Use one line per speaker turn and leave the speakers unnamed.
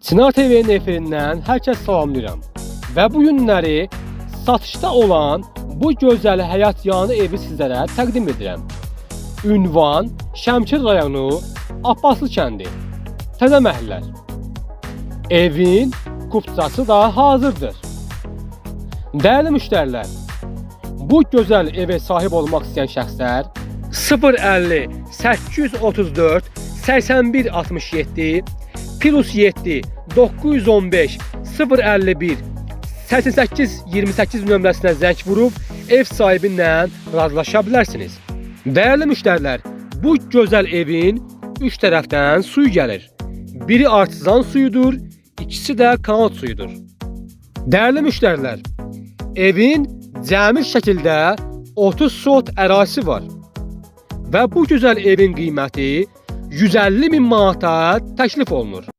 Çınar TV'nin efirindən hər kəs salamlayıram. Və bu günləri satışda olan bu gözəl həyat yanı evi sizlərə təqdim edirəm. Ünvan Şəmkir rayonu Abbaslı kəndi, Təzə Məhəllər. Evin kupçası da hazırdır. Dəyərli müştərilər, bu gözəl evə sahib olmaq istəyən şəxslər 050 834 81 67 +7 915 051 88 28 nömrəsinə zəng vurub ev sahibi ilə razılaşa bilərsiniz. Dəyərli müştərilər, bu gözəl evin 3 tərəfdən suyu gəlir. Biri artizan suyudur, ikisi də kanal suyudur. Dəyərli müştərilər, evin cəmi şəkildə 30 sot ərazisi var. Və bu gözəl evin qiyməti 150 min manata təklif olunur.